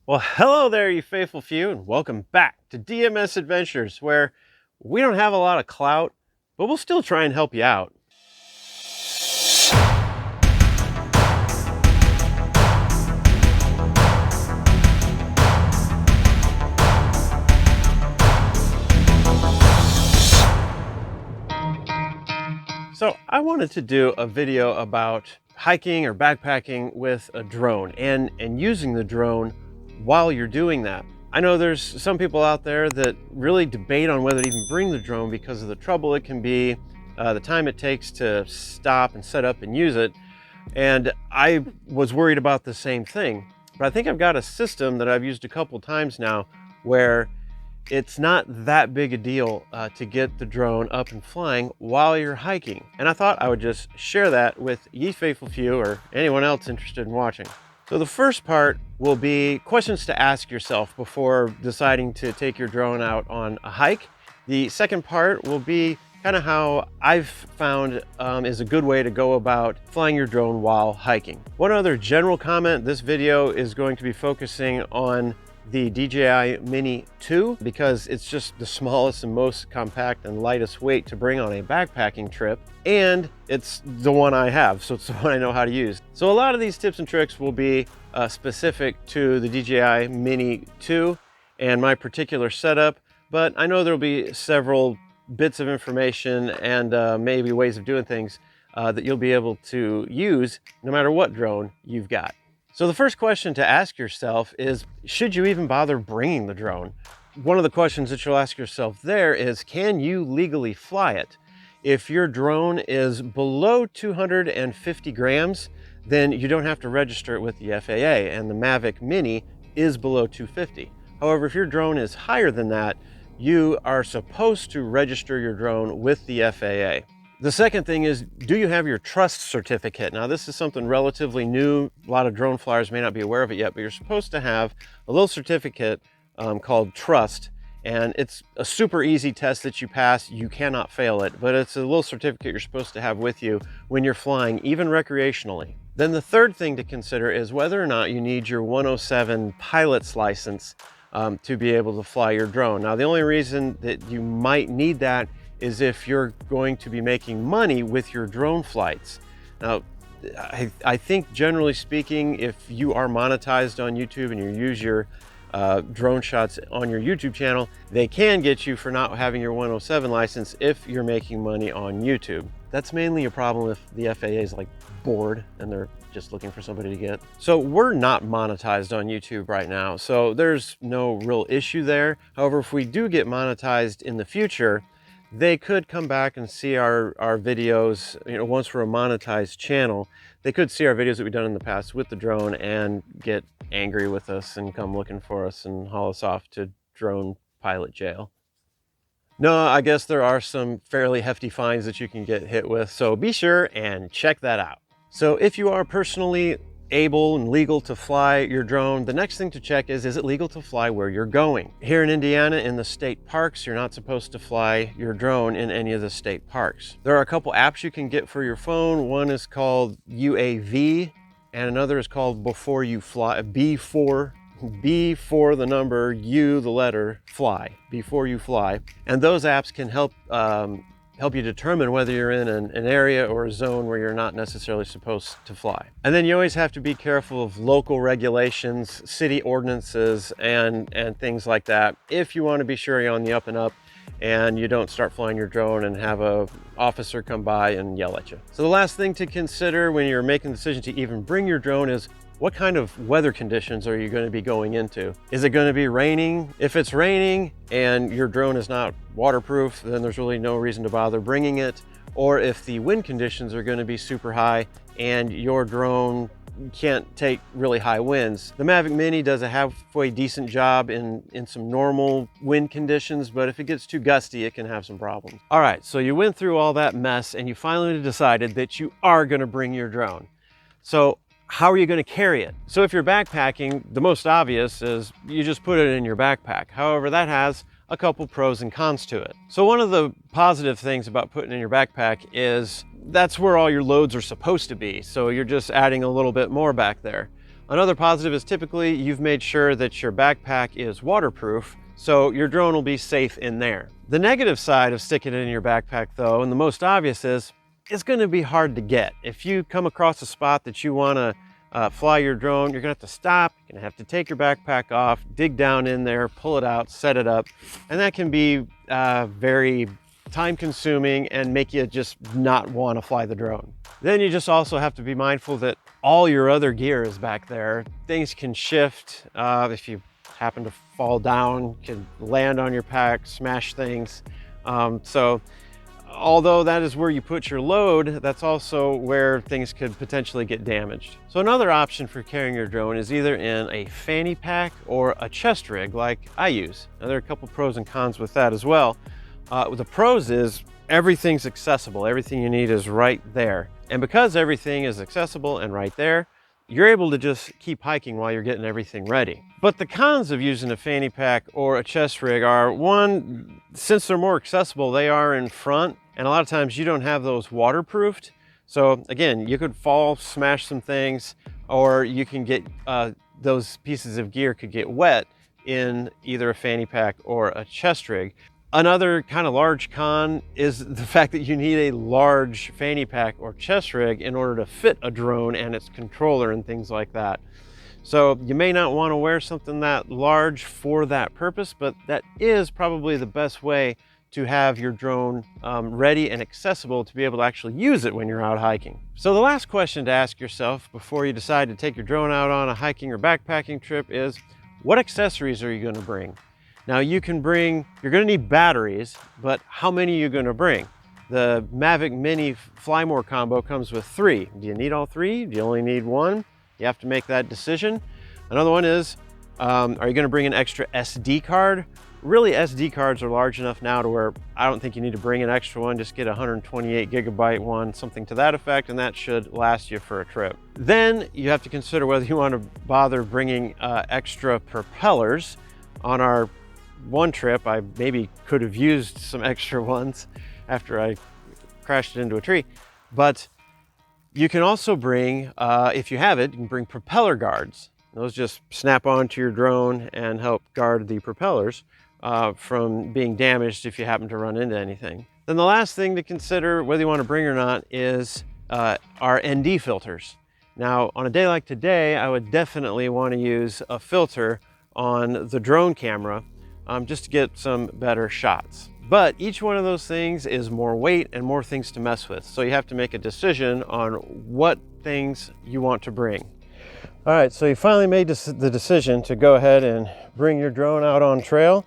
Well, hello there, you faithful few, and welcome back to DMS Adventures, where we don't have a lot of clout, but we'll still try and help you out. So I wanted to do a video about hiking or backpacking with a drone and using the drone while you're doing that. I know there's some people out there that really debate on whether to even bring the drone because of the trouble it can be, the time it takes to stop and set up and use it. And I was worried about the same thing, but I think I've got a system that I've used a couple times now where it's not that big a deal to get the drone up and flying while you're hiking. And I thought I would just share that with ye faithful few or anyone else interested in watching. So the first part will be questions to ask yourself before deciding to take your drone out on a hike. The second part will be kind of how I've found is a good way to go about flying your drone while hiking. One other general comment, this video is going to be focusing on the DJI Mini 2 because it's just the smallest and most compact and lightest weight to bring on a backpacking trip, and it's the one I have, so it's the one I know how to use. So a lot of these tips and tricks will be specific to the DJI Mini 2 and my particular setup, but I know there'll be several bits of information and maybe ways of doing things that you'll be able to use no matter what drone you've got. So the first question to ask yourself is, should you even bother bringing the drone? One of the questions that you'll ask yourself there is, can you legally fly it? If your drone is below 250 grams, then you don't have to register it with the FAA, and the Mavic Mini is below 250. However, if your drone is higher than that, you are supposed to register your drone with the FAA. The second thing is, do you have your trust certificate? Now, this is something relatively new. A lot of drone flyers may not be aware of it yet, but you're supposed to have a little certificate called Trust, and it's a super easy test that you pass. You cannot fail it, but it's a little certificate you're supposed to have with you when you're flying, even recreationally. Then the third thing to consider is whether or not you need your 107 pilot's license to be able to fly your drone. Now, the only reason that you might need that is if you're going to be making money with your drone flights. Now, I think generally speaking, if you are monetized on YouTube and you use your drone shots on your YouTube channel, they can get you for not having your 107 license if you're making money on YouTube. That's mainly a problem if the FAA is like bored and they're just looking for somebody to get. So we're not monetized on YouTube right now, so there's no real issue there. However, if we do get monetized in the future, they could come back and see our videos, once we're a monetized channel, they could see our videos that we've done in the past with the drone and get angry with us and come looking for us and haul us off to drone pilot jail. No, I guess there are some fairly hefty fines that you can get hit with, so be sure and check that out. So if you are personally able and legal to fly your drone, the next thing to check is it legal to fly where you're going? Here in Indiana, in the state parks, you're not supposed to fly your drone in any of the state parks. There are a couple apps you can get for your phone. One is called UAV and another is called Before You Fly, B for the number, U the letter, fly, Before You Fly. And those apps can help you determine whether you're in an area or a zone where you're not necessarily supposed to fly. And then you always have to be careful of local regulations, city ordinances, and things like that if you want to be sure you're on the up and up and you don't start flying your drone and have a officer come by and yell at you. So the last thing to consider when you're making the decision to even bring your drone is, what kind of weather conditions are you going to be going into? Is it going to be raining? If it's raining and your drone is not waterproof, then there's really no reason to bother bringing it. Or if the wind conditions are going to be super high and your drone can't take really high winds. The Mavic Mini does a halfway decent job in some normal wind conditions, but if it gets too gusty, it can have some problems. All right, so you went through all that mess and you finally decided that you are going to bring your drone. So how are you going to carry it? So if you're backpacking, the most obvious is you just put it in your backpack. However, that has a couple pros and cons to it. So one of the positive things about putting it in your backpack is that's where all your loads are supposed to be. So you're just adding a little bit more back there. Another positive is typically you've made sure that your backpack is waterproof, so your drone will be safe in there. The negative side of sticking it in your backpack though, and the most obvious is, it's gonna be hard to get. If you come across a spot that you wanna fly your drone, you're gonna have to stop, you're gonna have to take your backpack off, dig down in there, pull it out, set it up, and that can be very time consuming and make you just not want to fly the drone. Then you just also have to be mindful that all your other gear is back there. Things can shift. If you happen to fall down, can land on your pack, smash things. So although that is where you put your load, that's also where things could potentially get damaged. So another option for carrying your drone is either in a fanny pack or a chest rig like I use. Now there are a couple pros and cons with that as well. The pros is everything's accessible. Everything you need is right there. And because everything is accessible and right there, you're able to just keep hiking while you're getting everything ready. But the cons of using a fanny pack or a chest rig are, one, since they're more accessible, they are in front, and a lot of times you don't have those waterproofed. So again, you could fall, smash some things, or you can get, those pieces of gear could get wet in either a fanny pack or a chest rig. Another kind of large con is the fact that you need a large fanny pack or chest rig in order to fit a drone and its controller and things like that. So you may not want to wear something that large for that purpose, but that is probably the best way to have your drone ready and accessible to be able to actually use it when you're out hiking. So the last question to ask yourself before you decide to take your drone out on a hiking or backpacking trip is, what accessories are you going to bring? Now you're going to need batteries, but how many are you going to bring? The Mavic Mini Fly More combo comes with 3. Do you need all 3? Do you only need 1? You have to make that decision. Another one is, are you going to bring an extra SD card? Really, SD cards are large enough now to where I don't think you need to bring an extra one. Just get a 128 gigabyte one, something to that effect, and that should last you for a trip. Then you have to consider whether you want to bother bringing extra propellers. On our one trip, I maybe could have used some extra ones after I crashed it into a tree, but you can also bring, if you have it, you can bring propeller guards. Those just snap onto your drone and help guard the propellers from being damaged if you happen to run into anything. Then the last thing to consider, whether you want to bring or not, is our ND filters. Now, on a day like today, I would definitely want to use a filter on the drone camera just to get some better shots. But each one of those things is more weight and more things to mess with. So you have to make a decision on what things you want to bring. All right, so you finally made the decision to go ahead and bring your drone out on trail.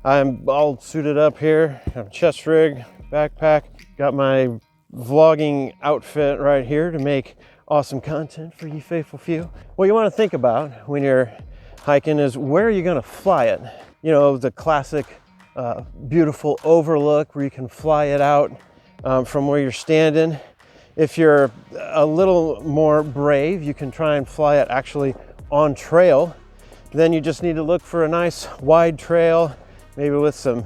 I'm all suited up here, got a chest rig, backpack, got my vlogging outfit right here to make awesome content for you faithful few. What you want to think about when you're hiking is, where are you going to fly it? You know, the classic beautiful overlook where you can fly it out from where you're standing. If you're a little more brave, you can try and fly it actually on trail. Then you just need to look for a nice wide trail, maybe with some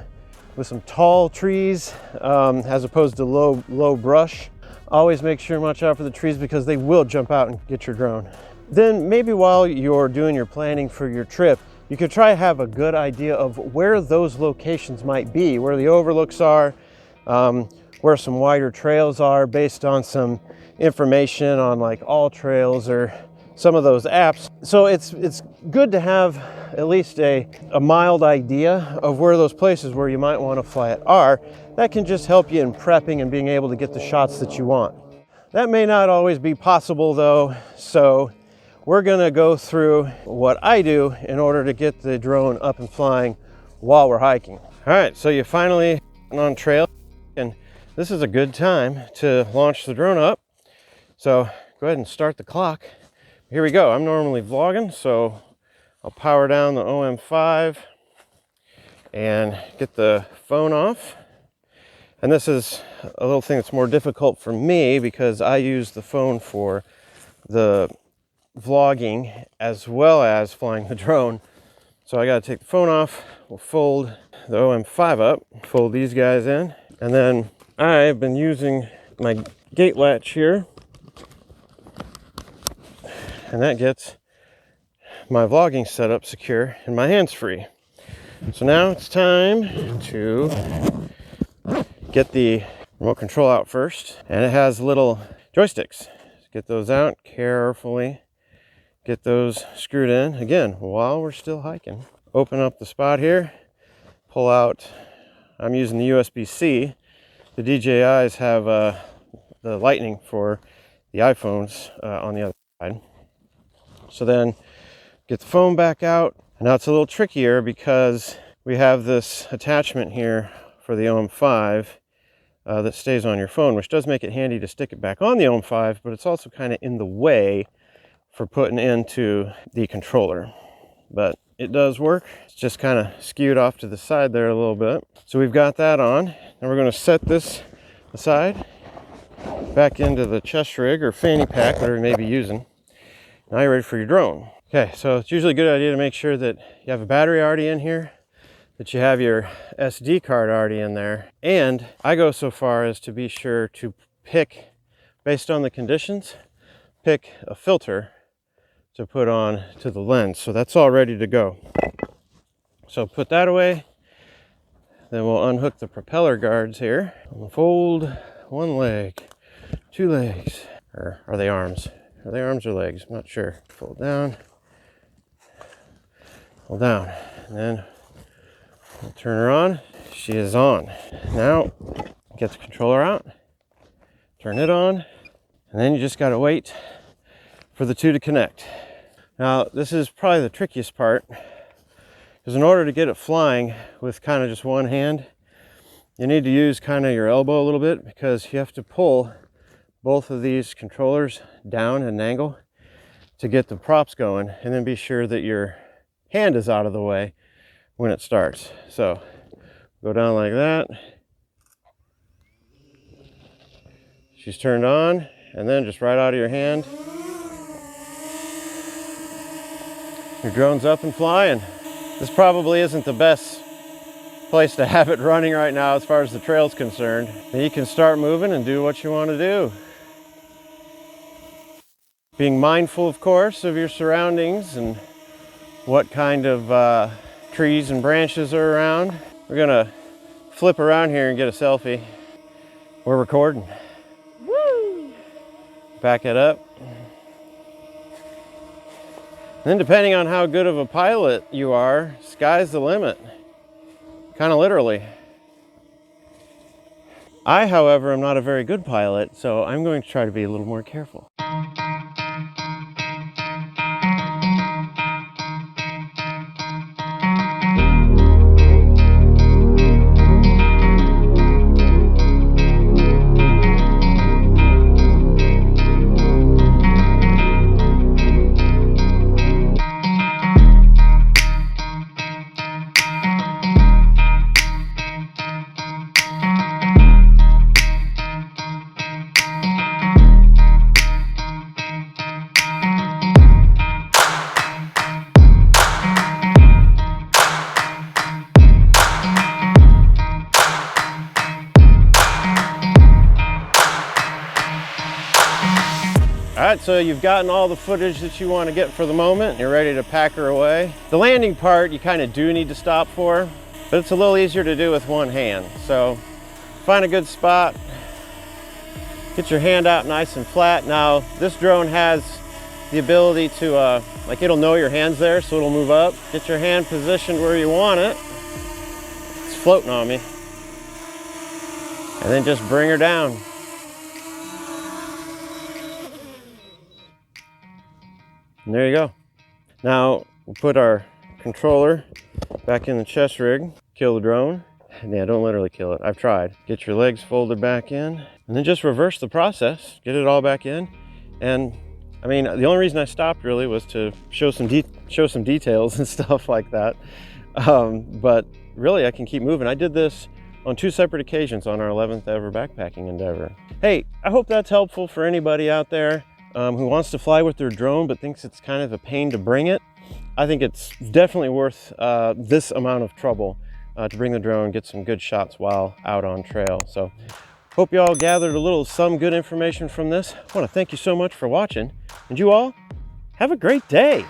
tall trees as opposed to low brush. Always make sure to watch out for the trees because they will jump out and get your drone. Then maybe while you're doing your planning for your trip, you could try to have a good idea of where those locations might be, where the overlooks are, where some wider trails are, based on some information on like All Trails or some of those apps. So it's good to have at least a mild idea of where those places where you might want to fly it are. That can just help you in prepping and being able to get the shots that you want. That may not always be possible though, so we're gonna go through what I do in order to get the drone up and flying while we're hiking. All right, so you finally on trail, and this is a good time to launch the drone up. So go ahead and start the clock. Here we go. I'm normally vlogging, so I'll power down the OM5 and get the phone off. And this is a little thing that's more difficult for me because I use the phone for the vlogging as well as flying the drone. So I got to take the phone off. We'll fold the OM5 up, fold these guys in, and then I've been using my gate latch here, and that gets my vlogging setup secure and my hands free. So now it's time to get the remote control out first, and it has little joysticks. Get those out carefully. Get those screwed in again while we're still hiking. Open up the spot here, pull out. I'm using the USB-C. The DJIs have the lightning for the iPhones on the other side. So then get the phone back out. And now it's a little trickier because we have this attachment here for the OM5 that stays on your phone, which does make it handy to stick it back on the OM5, but it's also kind of in the way for putting into the controller. But it does work. It's just kind of skewed off to the side there a little bit. So we've got that on, and we're going to set this aside, back into the chest rig or fanny pack, whatever you may be using. Now you're ready for your drone. Okay, so it's usually a good idea to make sure that you have a battery already in here, that you have your SD card already in there, and I go so far as to be sure to pick, based on the conditions, pick a filter to put on to the lens. So that's all ready to go. So put that away, then we'll unhook the propeller guards here. We'll fold one leg, two legs, or are they arms? Are they arms or legs? I'm not sure. Fold down, hold down, and then we'll turn her on. She is on. Now get the controller out, turn it on, and then you just got to wait for the two to connect. Now this is probably the trickiest part, because in order to get it flying with kind of just one hand, you need to use kind of your elbow a little bit, because you have to pull both of these controllers down at an angle to get the props going, and then be sure that your hand is out of the way when it starts. So go down like that. She's turned on, and then just right out of your hand, your drone's up and flying. This probably isn't the best place to have it running right now as far as the trail's concerned. Then you can start moving and do what you want to do. Being mindful, of course, of your surroundings and what kind of trees and branches are around. We're gonna flip around here and get a selfie. We're recording. Woo! Back it up. And then depending on how good of a pilot you are, sky's the limit. Kind of literally. I, however, am not a very good pilot, so I'm going to try to be a little more careful. All right, so you've gotten all the footage that you want to get for the moment. You're ready to pack her away. The landing part you kind of do need to stop for, but it's a little easier to do with one hand. So find a good spot, get your hand out nice and flat. Now this drone has the ability to, like it'll know your hand's there, so it'll move up. Get your hand positioned where you want it. It's floating on me. And then just bring her down. And there you go. Now we'll put our controller back in the chest rig, kill the drone. Yeah, don't literally kill it. I've tried. Get your legs folded back in, and then just reverse the process. Get it all back in. And I mean, the only reason I stopped really was to show some details and stuff like that. But really, I can keep moving. I did this on 2 separate occasions on our 11th ever backpacking endeavor. Hey, I hope that's helpful for anybody out there who wants to fly with their drone but thinks it's kind of a pain to bring it. I think it's definitely worth this amount of trouble to bring the drone, get some good shots while out on trail. So hope you all gathered some good information from this. I want to thank you so much for watching, and you all have a great day.